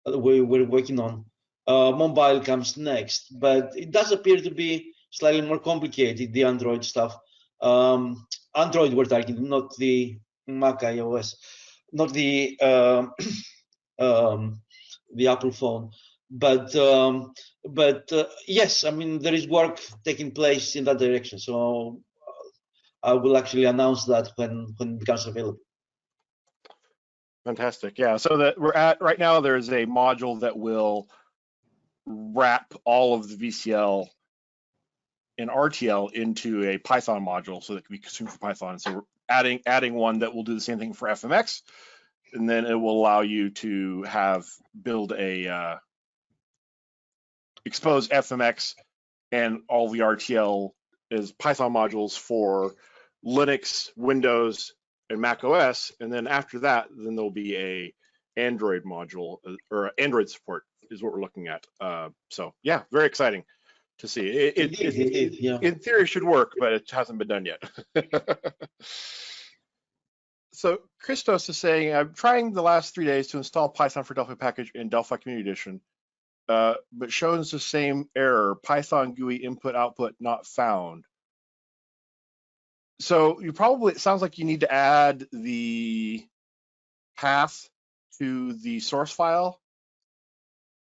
we're working on. Mobile comes next, but it does appear to be slightly more complicated, the Android stuff. Android we're targeting, not the Mac iOS, not the Apple phone. But yes, I mean, there is work taking place in that direction. So I will actually announce that when it becomes available. Fantastic. Yeah. So that we're at right now, there's a module that will wrap all of the VCL and RTL into a Python module so that it can be consumed for Python. So we're adding one that will do the same thing for FMX, and then it will allow you to build a expose FMX and all the RTL as Python modules for Linux, Windows, and Mac OS. And then after that, then there'll be a Android module, or Android support is what we're looking at. So yeah, very exciting to see. It yeah. In theory should work, but it hasn't been done yet. So Christos is saying, I'm trying the last 3 days to install Python for Delphi package in Delphi Community Edition, but shows the same error, Python GUI input output not found. So it sounds like you need to add the path to the source file,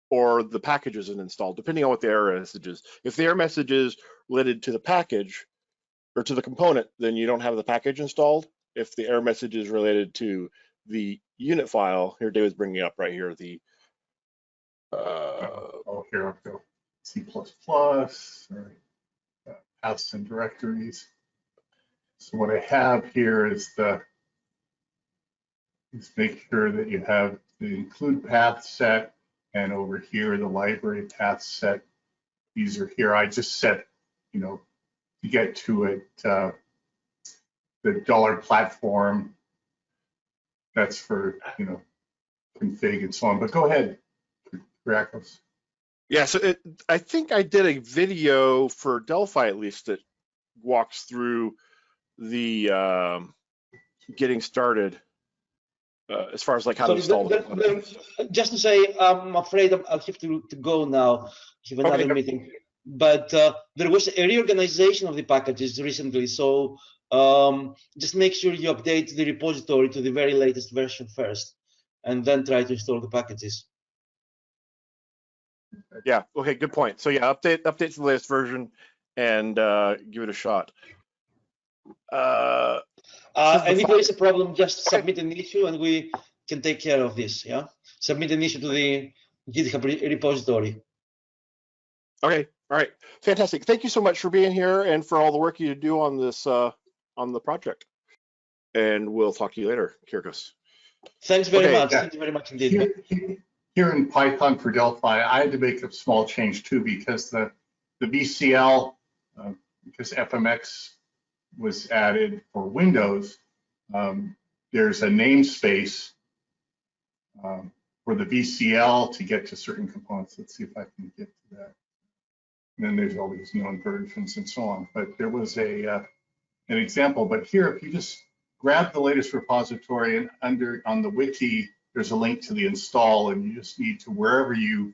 or the package isn't installed, depending on what the error message is. If the error message is related to the package or to the component, then you don't have the package installed. If the error message is related to the unit file, here David's bringing up right here the here I'll go C++, sorry, paths and directories. So what I have here is make sure that you have the include path set, and over here the library path set. These are here. I just set, to get to it, the $platform. That's for config and so on. But go ahead, Kiriakos. Yeah, so I think I did a video for Delphi at least that walks through the getting started as far as like how to install it. Just to say, I'm afraid I'll have to go now. I have another meeting. But there was a reorganization of the packages recently, so just make sure you update the repository to the very latest version first, and then try to install the packages. Yeah. Okay. Good point. So yeah, update to the latest version and give it a shot. And if there is a problem, just submit an issue, and we can take care of this. Yeah. Submit an issue to the GitHub repository. Okay. All right. Fantastic. Thank you so much for being here and for all the work you do on this on the project. And we'll talk to you later, Kiriakos. Thanks very much. Yeah. Thank you very much indeed. Here in Python for Delphi, I had to make a small change too, because the VCL, because FMX was added for Windows, there's a namespace for the VCL to get to certain components. Let's see if I can get to that. And then there's all these known versions and so on. But there was an example. But here, if you just grab the latest repository and on the wiki, there's a link to the install, and you just need to wherever you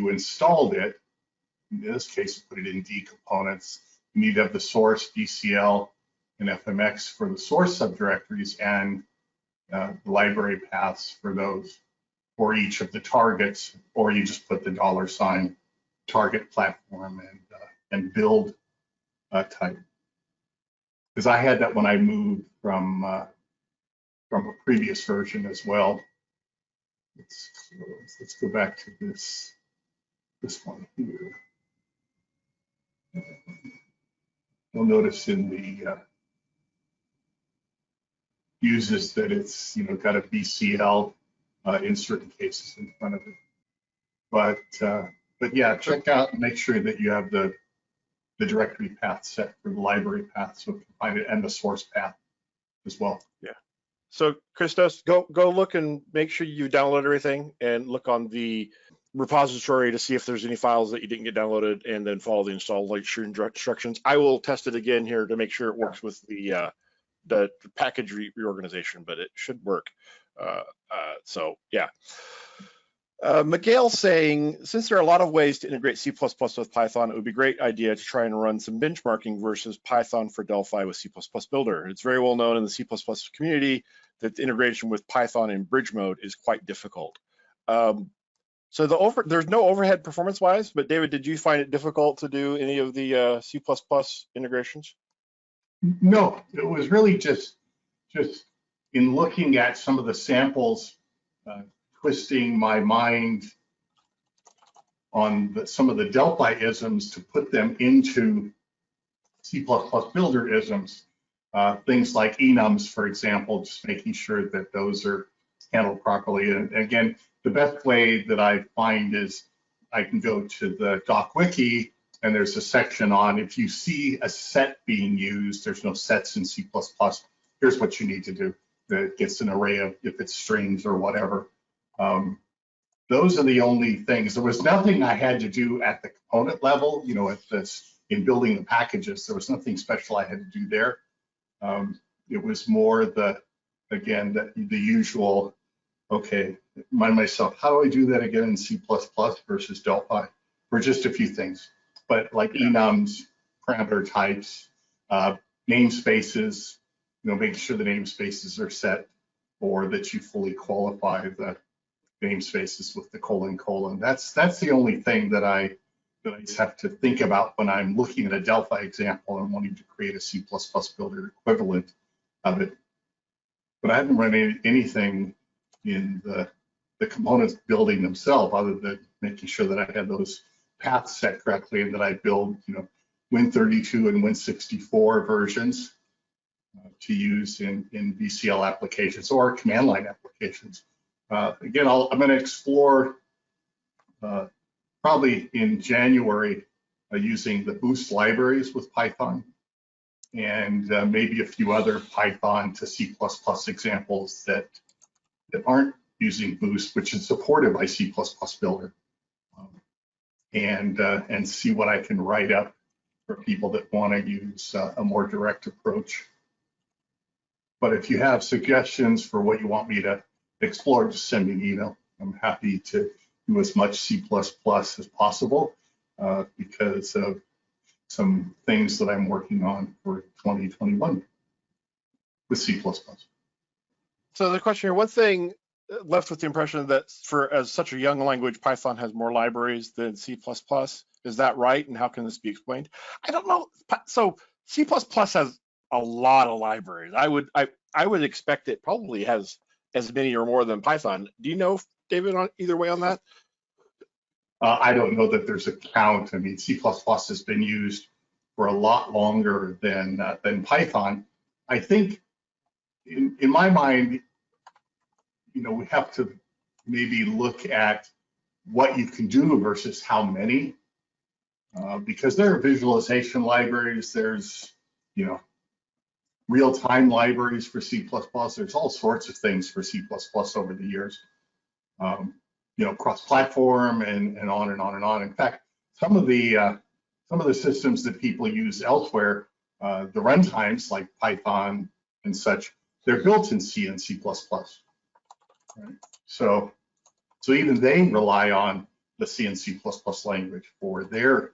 installed it. In this case, put it in D components. You need to have the source, VCL, and FMX for the source subdirectories, and the library paths for those for each of the targets, or you just put the $ target platform and build type. Because I had that when I moved from a previous version as well. Let's go back to this one here. You'll notice in the uses that it's got a VCL in certain cases in front of it. But yeah, check out and make sure that you have the directory path set for the library path, so you can find it, and the source path as well. Yeah. So Christos, go look and make sure you download everything, and look on the repository to see if there's any files that you didn't get downloaded, and then follow the installation instructions. I will test it again here to make sure it works with the package reorganization, but it should work. So yeah. Miguel saying, since there are a lot of ways to integrate C++ with Python, it would be a great idea to try and run some benchmarking versus Python for Delphi with C++ Builder. It's very well known in the C++ community that the integration with Python in bridge mode is quite difficult. So there's no overhead performance-wise, but David, did you find it difficult to do any of the C++ integrations? No, it was really just in looking at some of the samples, twisting my mind on some of the Delphi isms to put them into C++ Builder isms. Things like enums, for example, just making sure that those are handled properly. And again, the best way that I find is I can go to the doc wiki, and there's a section on if you see a set being used, there's no sets in C++, here's what you need to do. That gets an array of, if it's strings or whatever. Those are the only things. There was nothing I had to do at the component level, in building the packages. There was nothing special I had to do there. It was more the usual, okay, remind myself, how do I do that again in C++ versus Delphi for just a few things. But like enums, parameter types, namespaces, making sure the namespaces are set, or that you fully qualify the namespaces with the colon. That's the only thing that I just have to think about when I'm looking at a Delphi example and wanting to create a C++ Builder equivalent of it. But I haven't run anything in the components building themselves, other than making sure that I had those paths set correctly, and that I build, Win32 and Win64 versions to use in VCL applications or command line applications. Again, I'm going to explore probably in January using the Boost libraries with Python, and maybe a few other Python to C++ examples that aren't using Boost, which is supported by C++ Builder, and see what I can write up for people that want to use a more direct approach. But if you have suggestions for what you want me to explore, just send me an email. I'm happy to do as much C++ as possible because of some things that I'm working on for 2021 with C++. So the question here, one thing left with the impression that as such a young language, Python has more libraries than C++. Is that right? And how can this be explained? I don't know. So C++ has a lot of libraries. I would expect it probably has as many or more than Python. Do you know, David, on either way on that? I don't know that there's a count. I mean, C++ has been used for a lot longer than Python. I think, in my mind, we have to maybe look at what you can do versus how many, because there are visualization libraries. There's, real-time libraries for C++. There's all sorts of things for C++ over the years. cross-platform and on and on and on. In fact, some of the systems that people use elsewhere, the runtimes like Python and such, they're built in C and C++. Right? So even they rely on the C and C++ language for their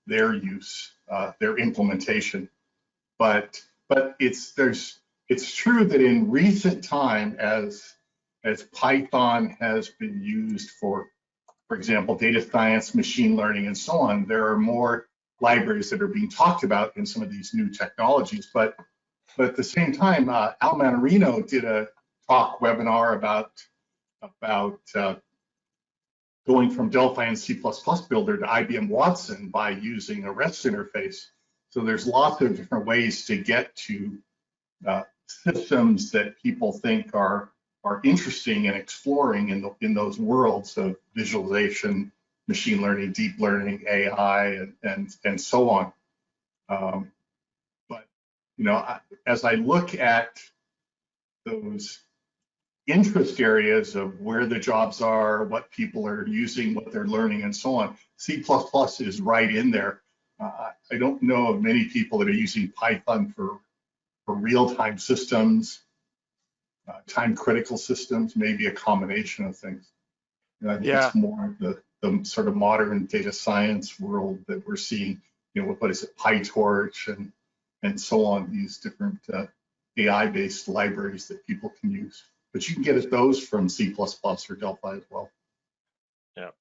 use, their implementation. But it's true that in recent time, as Python has been used for example, data science, machine learning, and so on, there are more libraries that are being talked about in some of these new technologies. But at the same time, Al Manarino did a talk webinar about going from Delphi and C++ Builder to IBM Watson by using a REST interface. So there's lots of different ways to get to systems that people think are interesting and exploring in those worlds of visualization, machine learning, deep learning, AI, and so on. But as I look at those interest areas of where the jobs are, what people are using, what they're learning, and so on, C++ is right in there. I don't know of many people that are using Python for real-time systems, time-critical systems, maybe a combination of things. I think it's more the sort of modern data science world that we're seeing. What is it, PyTorch and so on, these different AI-based libraries that people can use. But you can get at those from C++ or Delphi as well. Yeah,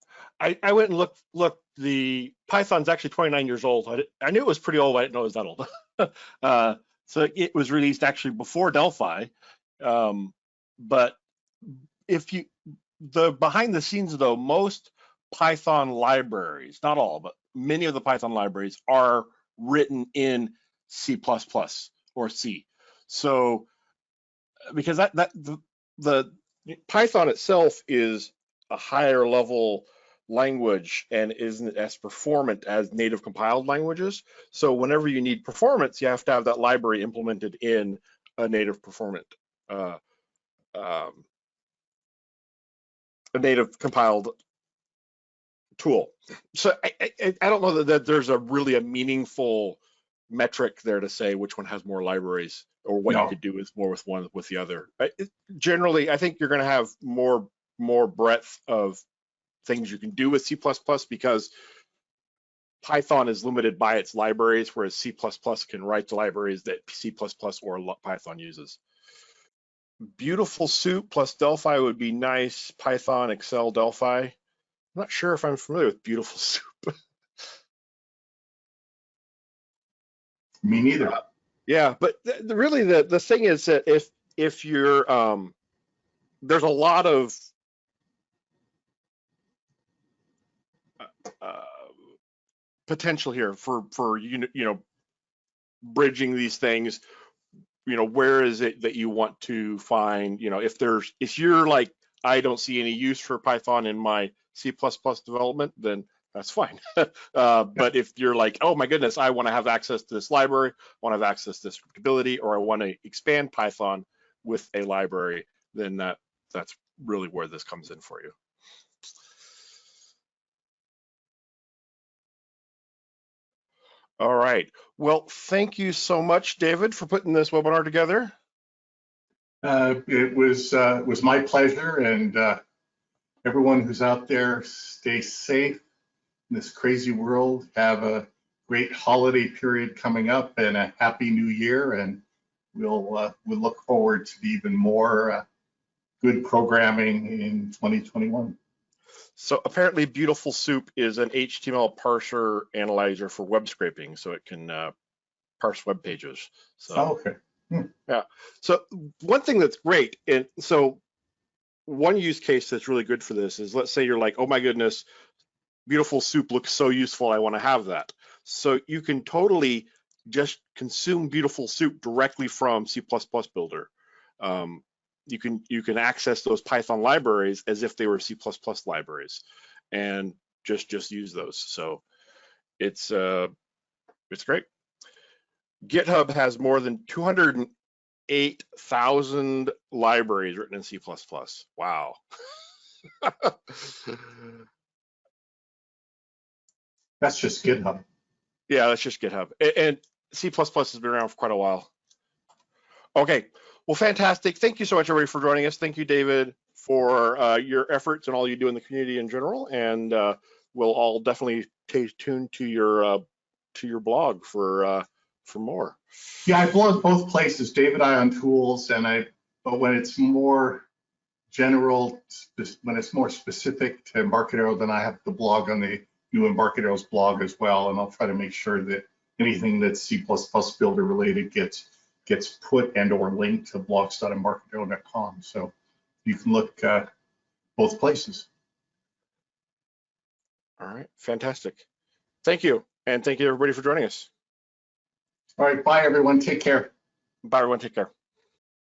I went and looked. The Python's actually 29 years old. I knew it was pretty old. I didn't know it was that old. So it was released actually before Delphi. But the behind the scenes though, most Python libraries, not all, but many of the Python libraries are written in C++ or C. So because the Python itself is a higher level language and isn't as performant as native compiled languages. So whenever you need performance, you have to have that library implemented in a native performant, a native compiled tool. So I don't know that there's really a meaningful metric there to say which one has more libraries or what you could do is more with one with the other. Generally, I think you're going to have more breadth of things you can do with C++ because Python is limited by its libraries, whereas C++ can write the libraries that C++ or Python uses. Beautiful Soup plus Delphi would be nice. Python, Excel, Delphi. I'm not sure if I'm familiar with Beautiful Soup. Me neither. Yeah, but really the thing is that if you're there's a lot of potential here for bridging these things. Where is it that you want to find, if you're like, I don't see any use for Python in my C++ development, then that's fine. But if you're like, oh my goodness, I want to have access to this library, I want to have access to this scriptability, or I want to expand Python with a library, then that's really where this comes in for you. All right. Well, thank you so much, David, for putting this webinar together. It was my pleasure, and everyone who's out there, stay safe in this crazy world. Have a great holiday period coming up, and a happy new year. And we'll look forward to even more good programming in 2021. So apparently Beautiful Soup is an HTML parser analyzer for web scraping, so it can parse web pages. So, okay. Yeah. So one thing that's great, and so one use case that's really good for this is, let's say you're like, oh my goodness, Beautiful Soup looks so useful, I want to have that. So you can totally just consume Beautiful Soup directly from C++ Builder. You can access those Python libraries as if they were C++ libraries, and just use those. So it's great. GitHub has more than 208,000 libraries written in C++. Wow. That's just GitHub. Yeah, that's just GitHub. And C++ has been around for quite a while. Okay, well, fantastic. Thank you so much, everybody, for joining us. Thank you, David, for your efforts and all you do in the community in general. And we'll all definitely stay tuned to your blog for more. Yeah, I blog both places, David I on tools, but when it's more general, when it's more specific to Embarcadero, then I have the blog on the new Embarcadero's blog as well, and I'll try to make sure that anything that's C++ builder related gets put and or linked to blogs.embarcadero.com. So you can look both places. All right, fantastic. Thank you, and thank you everybody for joining us. All right, bye everyone. Take care. Bye everyone. Take care.